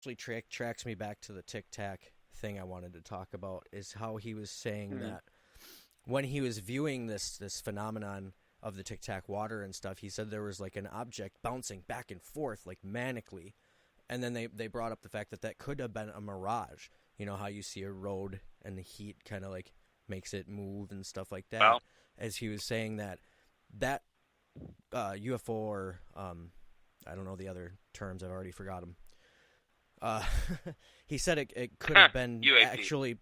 actually tracks me back to the Tic Tac thing I wanted to talk about, is how he was saying that when he was viewing this phenomenon of the Tic Tac water and stuff, he said there was like an object bouncing back and forth like manically, and then they brought up the fact that could have been a mirage. You know how you see a road and the heat kind of like makes it move and stuff like that. Well, As he was saying that UFO, or I don't know the other terms, I've already forgot them. He said it could have been UAP. actually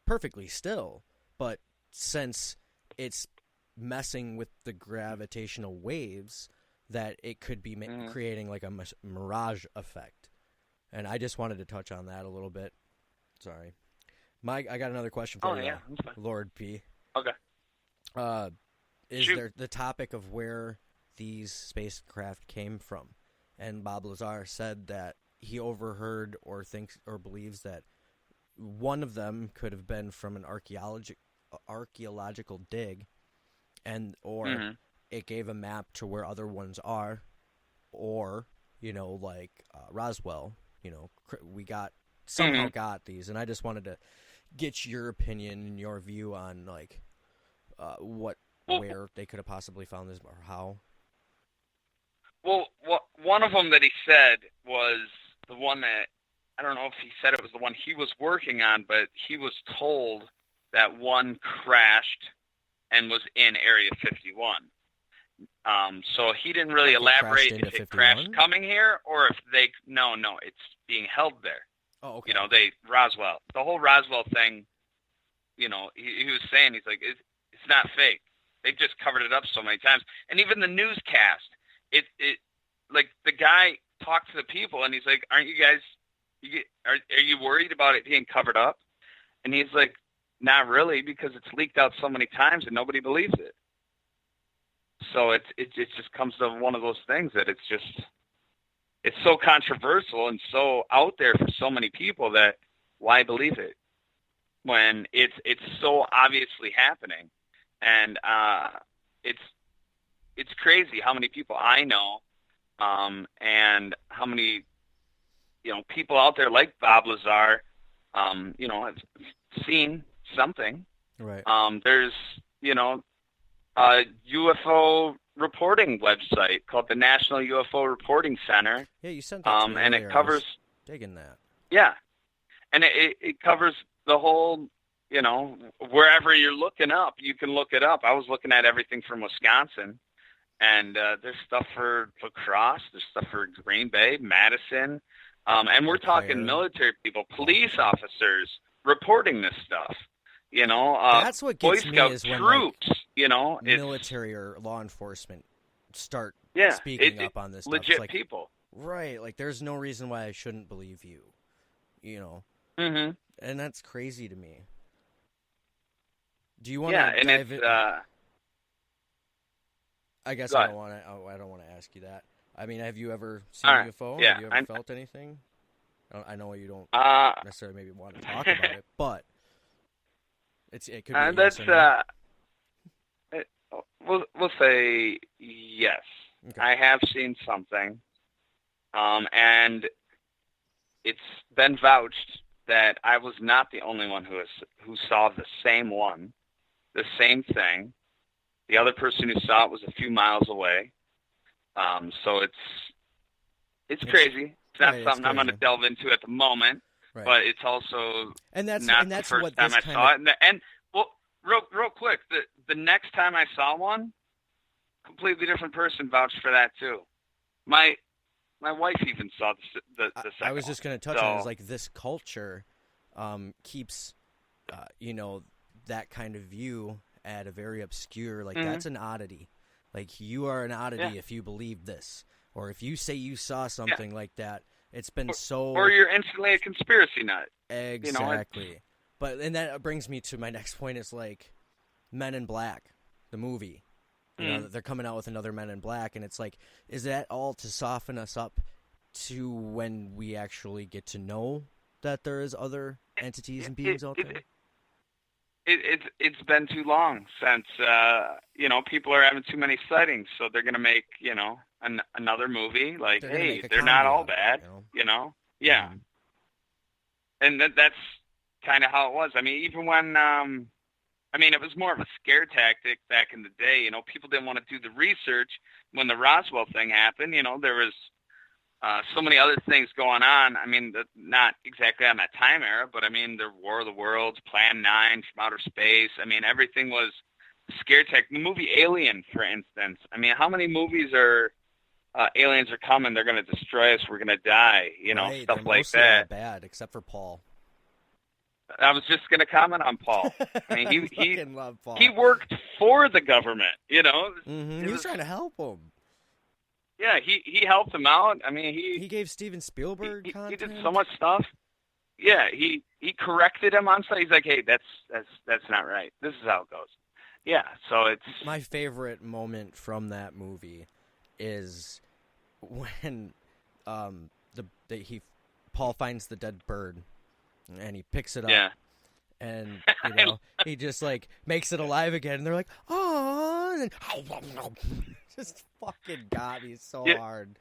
perfectly still, but since it's messing with the gravitational waves, that it could be creating like a mirage effect. And I just wanted to touch on that a little bit. Sorry. I got another question for you, Lord B. Okay. Is there the topic of where these spacecraft came from? And Bob Lazar said that he overheard or thinks or believes that one of them could have been from an archaeological dig, or it gave a map to where other ones are, or like Roswell. We somehow got these, and I just wanted to get your opinion and your view on like where they could have possibly found this or how. Well, one of them that he said was the one that, I don't know if he said it was the one he was working on, but he was told that one crashed and was in Area 51. So he didn't really elaborate if it crashed coming here or if no, it's being held there. Oh, okay. Roswell, the whole Roswell thing, he was saying, he's like, it's not fake. They just covered it up so many times. And even the newscast, it like the guy talked to the people and he's like, aren't you guys, are you worried about it being covered up? And he's like, not really, because it's leaked out so many times and nobody believes it. So it just comes to one of those things that it's so controversial and so out there for so many people that why believe it when it's so obviously happening. And it's crazy how many people I know, and how many people out there like Bob Lazar, have seen something. Right. There's a UFO reporting website called the National UFO Reporting Center. Yeah, you sent that to me and earlier. it covers digging that. Yeah, and it covers the whole. Wherever you're looking up, you can look it up. I was looking at everything from Wisconsin, and there's stuff for La Crosse, there's stuff for Green Bay, Madison, and we're talking military people, police officers reporting this stuff. That's what gets Boy Scout me is when troops, military or law enforcement start speaking up on this stuff. Legit like, people. Right, like there's no reason why I shouldn't believe you, Mm-hmm. And that's crazy to me. Do you want to dive in? I guess I don't want to ask you that. I mean, have you ever seen a UFO? Yeah, have you ever felt anything? I know you don't necessarily maybe want to talk about it, but it could be. That's we'll say yes. Okay. I have seen something, and it's been vouched that I was not the only one who saw the same one. The same thing. The other person who saw it was a few miles away. So it's crazy. It's not something I'm going to delve into at the moment, but it's also not the first time I saw it. And real quick, the next time I saw one, completely different person vouched for that too. My wife even saw the second I was just going to touch on it. It's like this culture keeps, that kind of view at a very obscure, like that's an oddity. Like you are an oddity if you believe this. Or if you say you saw something like that, it's been or you're instantly a conspiracy nut. Exactly. And that brings me to my next point is like Men in Black, the movie. They're coming out with another Men in Black, and it's like, is that all to soften us up to when we actually get to know that there is other entities and beings out there? It's been too long since people are having too many sightings, so they're gonna make another movie like, hey, they're not all bad, Yeah. and that's kind of how it was. I mean, even when, it was more of a scare tactic back in the day. You know, people didn't want to do the research when the Roswell thing happened. You know, there was so many other things going on. I mean, not exactly on that time era, but I mean, the War of the Worlds, Plan 9 from outer space. I mean, everything was scare tactic. The movie Alien, for instance. I mean, how many movies are aliens are coming, they're going to destroy us, we're going to die, you know, right, stuff they're like mostly that. all bad, except for Paul. I was just going to comment on Paul. I mean, I love Paul. He worked for the government, you know. Mm-hmm. He was trying to help him. Yeah, he helped him out. I mean, he gave Steven Spielberg content. He did so much stuff. Yeah, he corrected him on site. He's like, hey, that's not right. This is how it goes. Yeah, so it's my favorite moment from that movie is when Paul finds the dead bird and he picks it up. Yeah. And you know, he just like makes it alive again, and they're like, "Oh!" And then, just fucking got me so hard.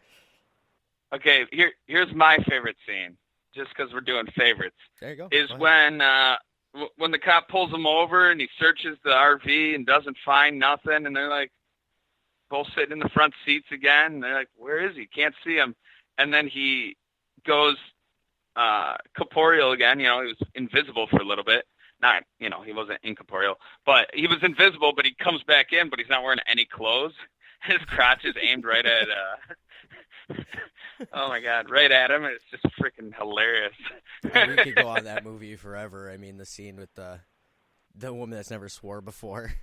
Okay, here's my favorite scene, just because we're doing favorites. There you go. Is when the cop pulls him over and he searches the RV and doesn't find nothing, and they're like both sitting in the front seats again. And they're like, "Where is he? Can't see him." And then he goes corporeal again. You know, he was invisible for a little bit. Not, you know, he wasn't incorporeal, but he was invisible. But he comes back in, but he's not wearing any clothes. His crotch is aimed right at. Oh my God, right at him. It's just freaking hilarious. We could go on that movie forever. I mean, the scene with the woman that's never swore before,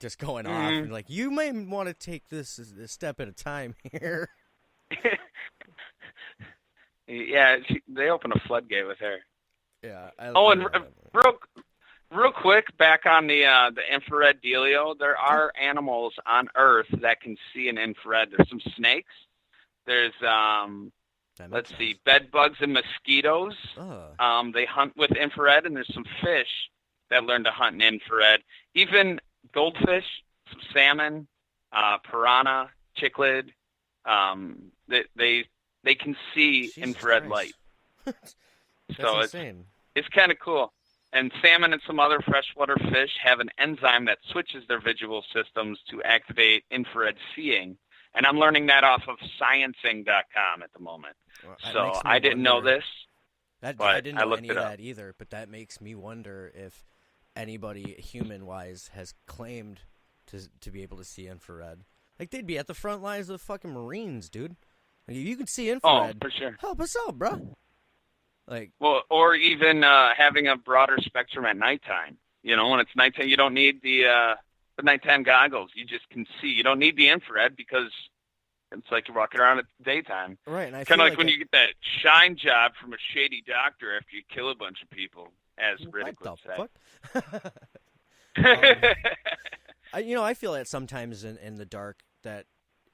just going off and like, you may want to take this a step at a time here. Yeah, they open a floodgate with her. Yeah. Real quick, back on the infrared dealio, there are animals on Earth that can see in infrared. There's some snakes. There's let's see, bed bugs and mosquitoes. They hunt with infrared, and there's some fish that learn to hunt in infrared. Even goldfish, some salmon, piranha, cichlid. They can see Jesus infrared Christ. light. So insane. It's kind of cool. And salmon and some other freshwater fish have an enzyme that switches their visual systems to activate infrared seeing. And I'm learning that off of sciencing.com at the moment. Well, so I didn't know this. I didn't know any of up. that either, but that makes me wonder if anybody human-wise has claimed to be able to see infrared. Like, they'd be at the front lines of the fucking Marines, dude. Like, if you can see infrared, for sure. Help us out, bro. Like, well, or even having a broader spectrum at nighttime. You know, when it's nighttime, you don't need the nighttime goggles. You just can see. You don't need the infrared because it's like you're walking around at daytime. Right. And I kind feel of like when you get that shine job from a shady doctor after you kill a bunch of people, as Riddick would say. I feel that sometimes in the dark that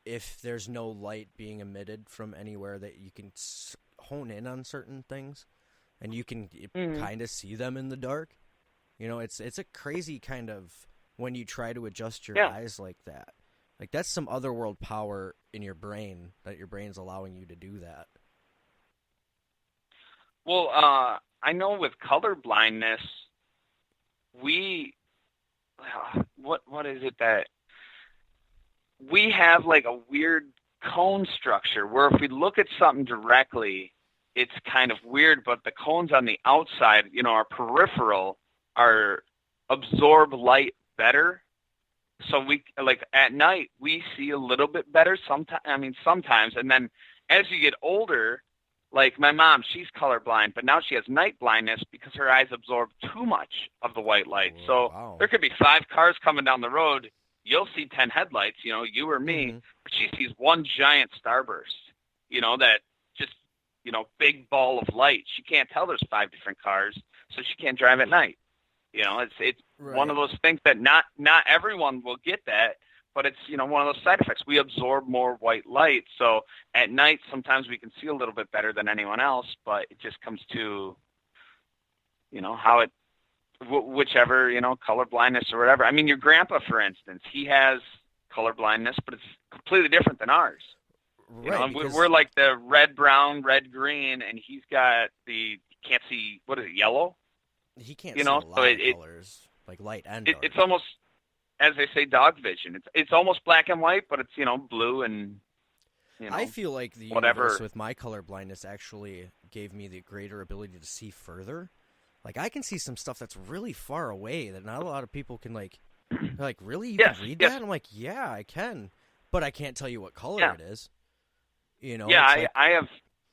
if there's no light being emitted from anywhere, that you can hone in on certain things and you can kind of see them in the dark. You know, it's a crazy kind of when you try to adjust your eyes like that. Like, that's some otherworld power in your brain that your brain's allowing you to do that. Well, I know with color blindness, what is it that we have, like a weird cone structure where if we look at something directly, it's kind of weird, but the cones on the outside, you know, our peripheral, absorb light better. So we, like, at night, we see a little bit better sometimes. And then as you get older, like my mom, she's colorblind, but now she has night blindness because her eyes absorb too much of the white light. So there could be 5 cars coming down the road. You'll see 10 headlights, you know, you or me, but she sees one giant starburst, you know, that just, you know, big ball of light. She can't tell there's 5 different cars, so she can't drive at night. You know, it's right. One of those things that not everyone will get that, but it's, you know, one of those side effects. We absorb more white light, so at night sometimes we can see a little bit better than anyone else, but it just comes to, you know, how it, whichever, you know, color blindness or whatever. I mean, your grandpa, for instance, he has color blindness, but it's completely different than ours. Right, you know, we're like the red, brown, red, green, and he's got you can't see, what is it, yellow? He can't see a lot of colors, like light and dark. It's almost, as they say, dog vision. It's almost black and white, but it's, blue and, I feel like the whatever. universe with my color blindness actually gave me the greater ability to see further. Like, I can see some stuff that's really far away that not a lot of people can, like, really? You can read that? I'm like, yeah, I can. But I can't tell you what color it is. Yeah, like I have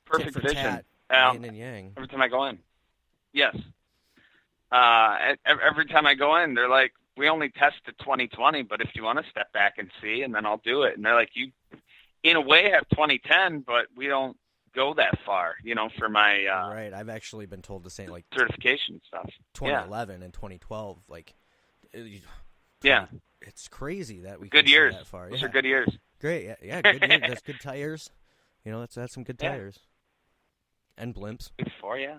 perfect tit for vision. Tat, yin and yang. Every time I go in. Yes. Every time I go in, they're like, we only test to 20/20, but if you want to step back and see, and then I'll do it. And they're like, you, in a way, have 20/10, but we don't go that far, for my right. I've actually been told the same, like, certification stuff. 2011 and 2012, like, yeah, it's crazy that we good can years. See that far. Those are good years. Great, yeah, good years. That's good tires. That's some good tires and blimps. Before, yeah.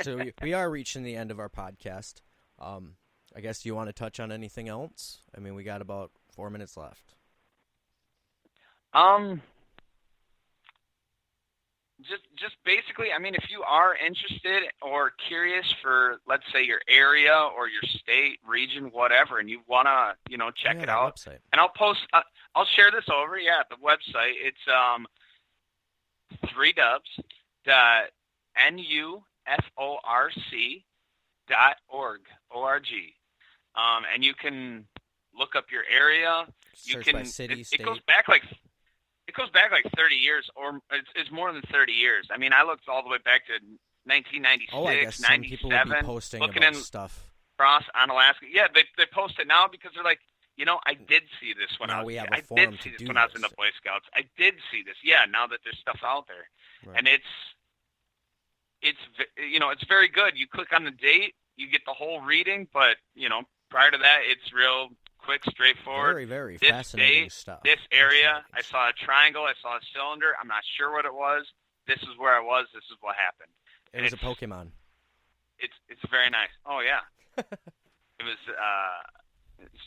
So we are reaching the end of our podcast. I guess, do you want to touch on anything else? I mean, we got about 4 minutes left. Just basically, I mean, if you are interested or curious for, let's say, your area or your state, region, whatever, and you want to, check it out, website. And I'll share this over. Yeah, the website. It's 3dubs.nuforc.org, O-R-G. And you can look up your area. Search by city, state. It goes back like 30 years, or it's more than 30 years. I mean, I looked all the way back to 1996, I guess some 97. people will be posting looking about in stuff. Cross on Alaska. Yeah, they post it now because they're like, I did see this when I was I did see this when I was in the Boy Scouts. I did see this. Yeah, now that there's stuff out there, right. And it's very good. You click on the date, you get the whole reading, but prior to that, it's real quick, straightforward. Very, very this fascinating date, stuff. This area, I saw a triangle, I saw a cylinder. I'm not sure what it was. This is where I was. This is what happened. It was a Pokemon. It's very nice. Oh yeah, it was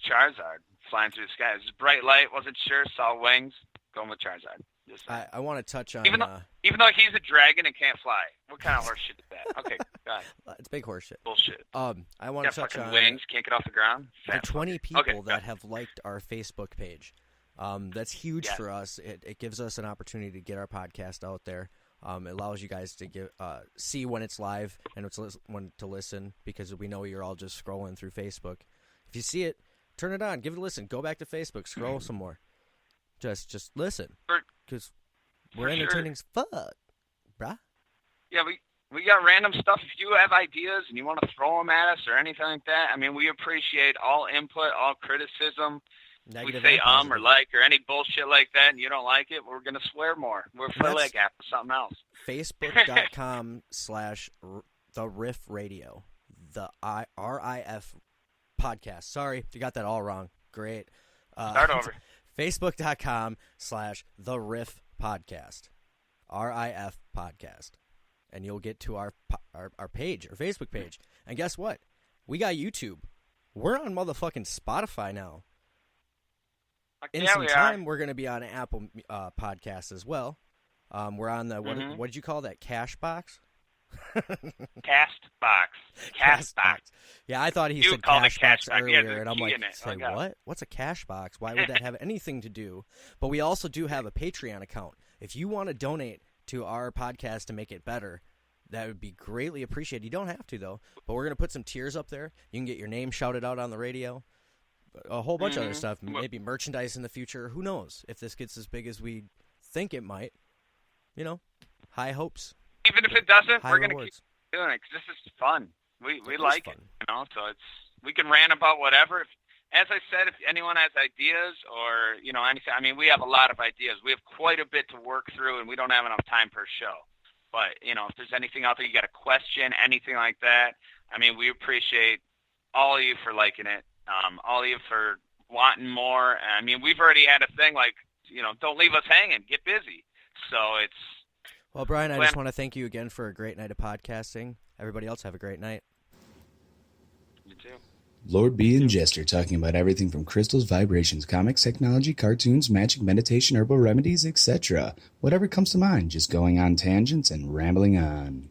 Charizard flying through the sky. It was bright light. Wasn't sure. Saw wings. Going with Charizard. I want to touch on even though he's a dragon and can't fly. What kind of horse shit is that? Okay, go ahead. It's big horse shit. Bullshit. I want to touch on wings. Can't get off the ground. The 20 people that have liked our Facebook page. That's huge for us. It gives us an opportunity to get our podcast out there. It allows you guys to see when it's live and when to listen, because we know you're all just scrolling through Facebook. If you see it, turn it on, give it a listen. Go back to Facebook, scroll some more. Just listen, because we're entertaining as fuck, bruh. Yeah, we got random stuff. If you have ideas and you want to throw them at us or anything like that, I mean, we appreciate all input, all criticism. Negative we say or like or any bullshit like that, and you don't like it, we're going to swear more. We're like after something else. Facebook.com/The Riff Radio. The RIF podcast. Sorry, you got that all wrong. Great. Start over. Facebook.com/The Riff Podcast. RIF Podcast. And you'll get to our page, our Facebook page. And guess what? We got YouTube. We're on motherfucking Spotify now. In some time, we're going to be on Apple Podcasts as well. We're on the, what did you call that, Cash Box? Castbox. Yeah, I thought he said Cash Box earlier, and I'm like, say what? What's a Cash Box? Why would that have anything to do? But we also do have a Patreon account. If you want to donate to our podcast to make it better, that would be greatly appreciated. You don't have to, though. But we're going to put some tiers up there. You can get your name shouted out on the radio. A whole bunch of other stuff. Maybe merchandise in the future. Who knows if this gets as big as we think it might. High hopes. Even if it doesn't, we're going to keep doing it because this is fun. We like it. So we can rant about whatever. As I said, if anyone has ideas or, anything, I mean, we have a lot of ideas. We have quite a bit to work through, and we don't have enough time per show. But, if there's anything out there, you got a question, anything like that, I mean, we appreciate all of you for liking it, all of you for wanting more. I mean, we've already had a thing like, don't leave us hanging, get busy. So it's... Well, Brian, I just want to thank you again for a great night of podcasting. Everybody else have a great night. You too. Lord B and Jester talking about everything from crystals, vibrations, comics, technology, cartoons, magic, meditation, herbal remedies, etc. Whatever comes to mind, just going on tangents and rambling on.